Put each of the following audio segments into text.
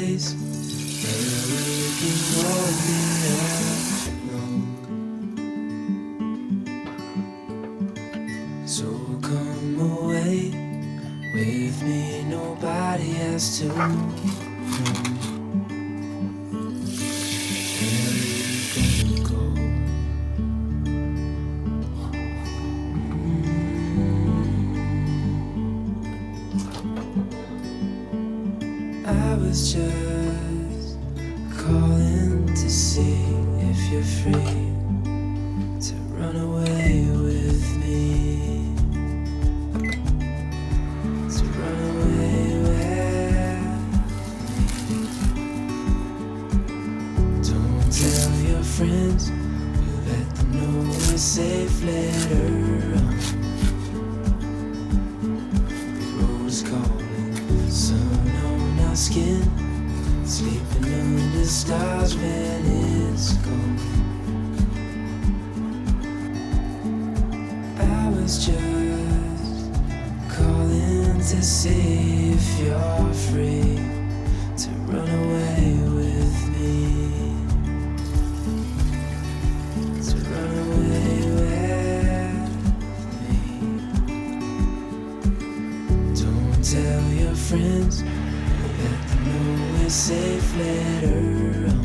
place where we can hold it alone. So come away with me, nobody has to know. I was just calling to see if you're free to run away with me, to run away with me. Don't tell your friends, we'll let them know we're safe later on. The road's calling, sun on our skin, sleeping under stars when it's gone. I was just calling to see if you're free to run away with me, to run away with me. Don't tell your friends, let them know we're safe later on.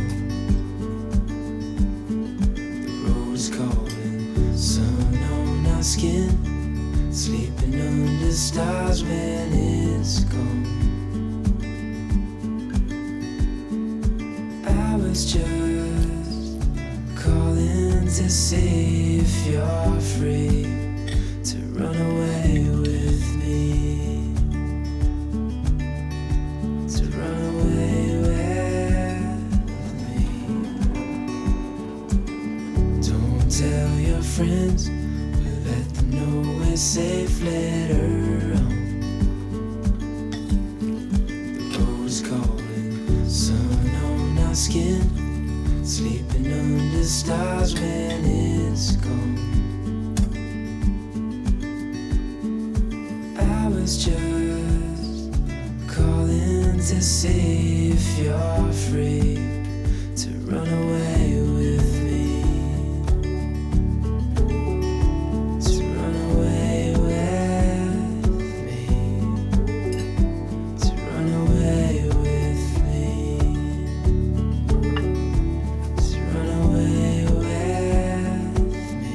The road's calling, sun on our skin, sleeping under stars when it's gone. I was just calling to see if you're free to run away with me, to run away with me. Don't tell your friends, we'll let them know we're safe later on. The road's calling, sun on our skin, sleeping under stars when it's gone. I was just calling to see if you're free to run away with me, to run away with me, to run away with me, to run away with me.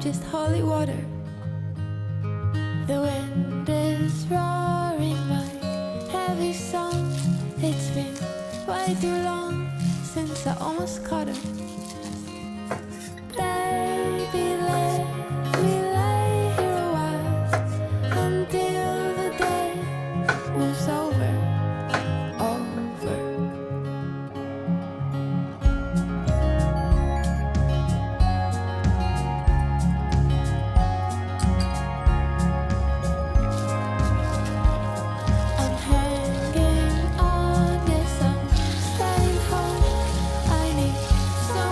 just holy water. The wind is roaring my heavy song. It's been way too long since I almost caught her. Baby, let me lay here a while until the day moves over, over. I'm hanging on, yes, I'm staying home. I need some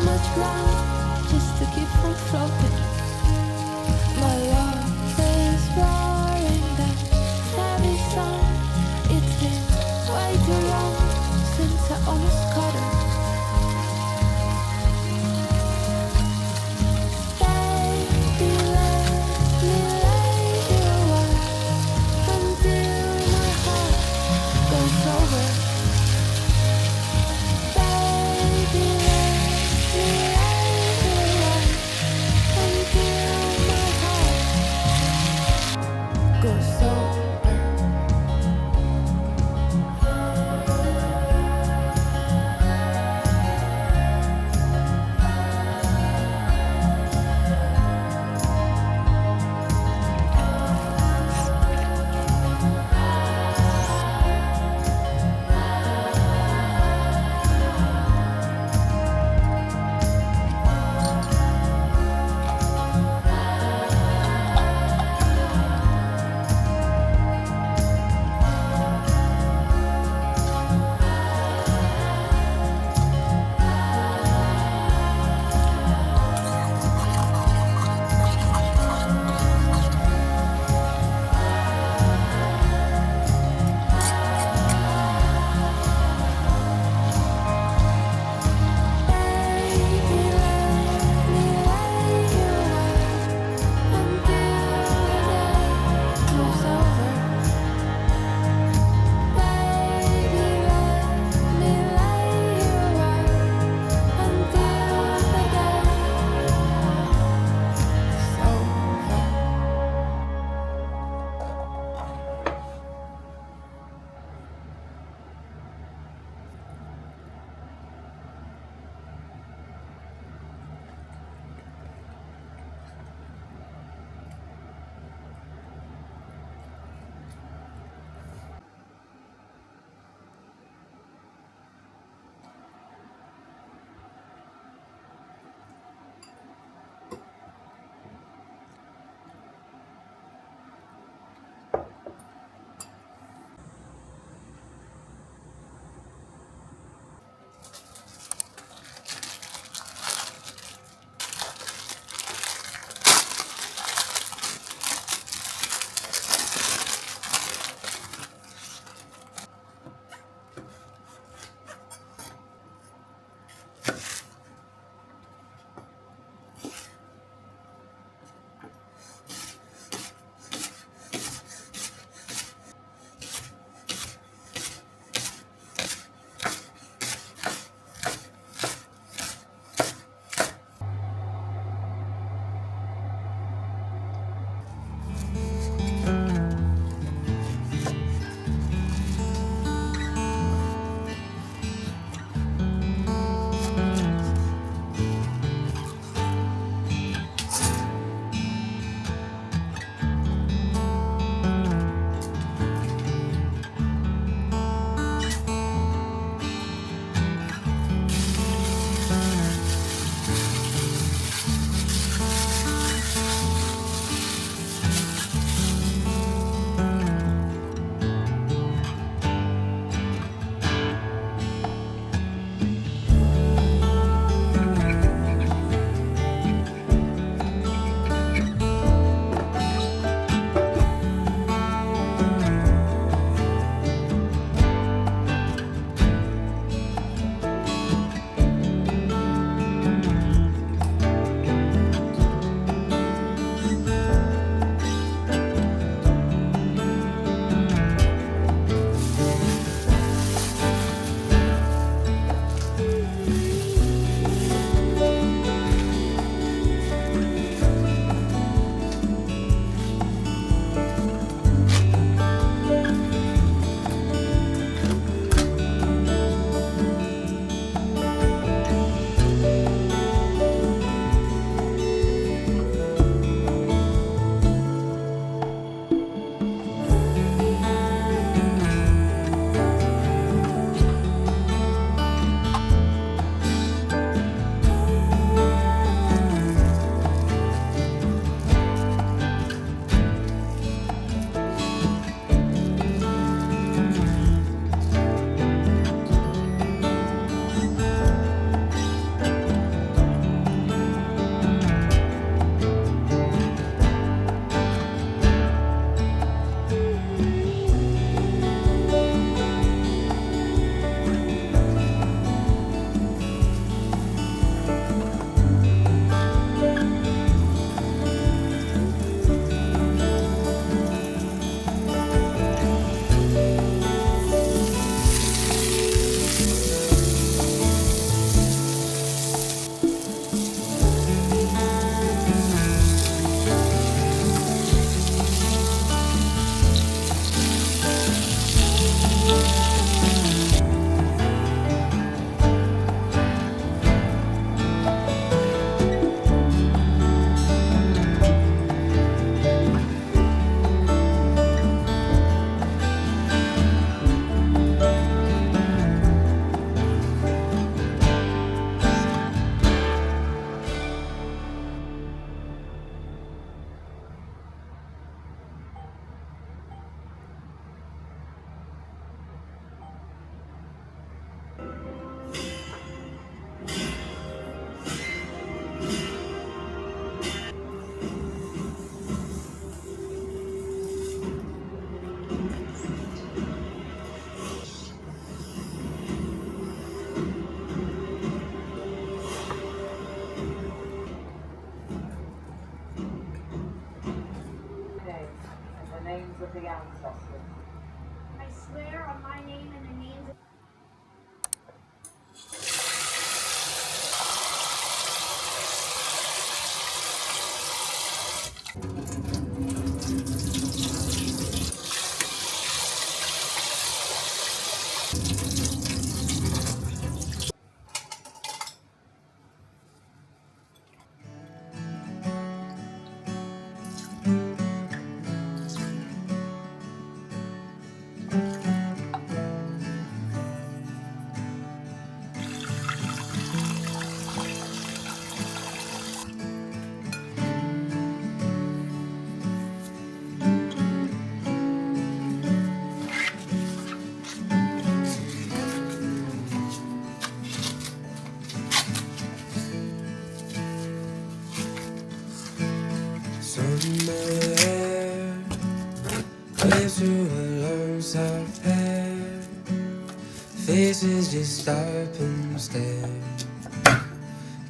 eyes just stop and stare,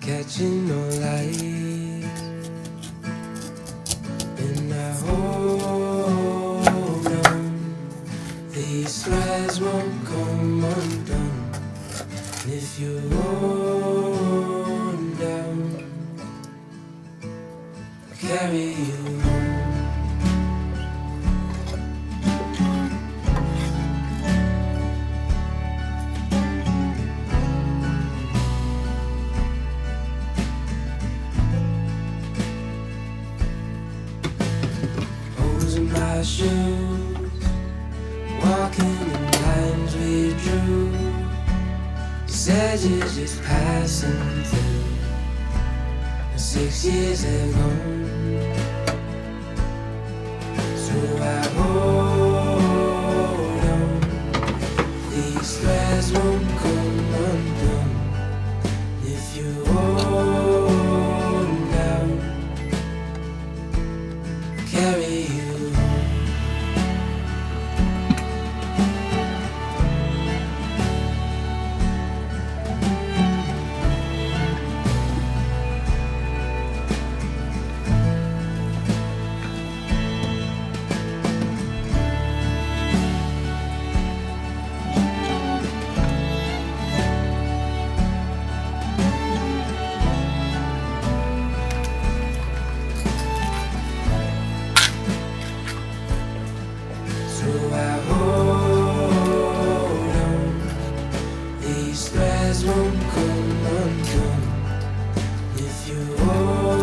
catching no light. And I hold on, these threads won't come undone. And if you're worn down, I'll carry you home. My shoes, walking in lines we drew. You said you're just passing through. And 6 years have gone, so I hold on. These threads won't come undone if you hold down. Carry you. So I hold on, these threads won't come undone if you hold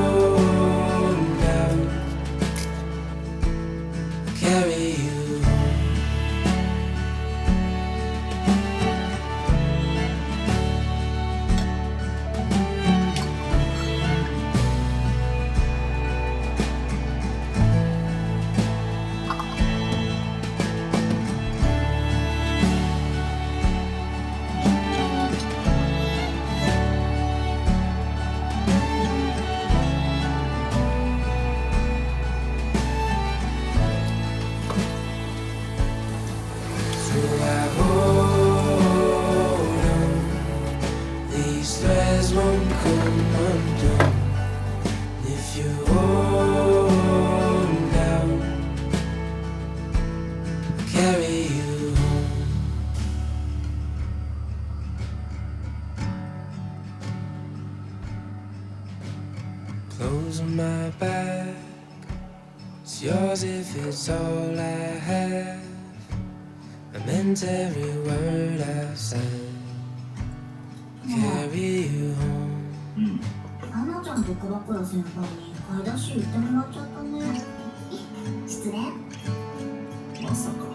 down, carry you. So I hold on, these threads won't come undone if you hold down, carry you home. Clothes on my back, it's yours if it's all I have. I meant every word I said. Carry you home. アナちゃんと倉倉先輩に買い出し行ってもらっちゃったね。失礼。まさか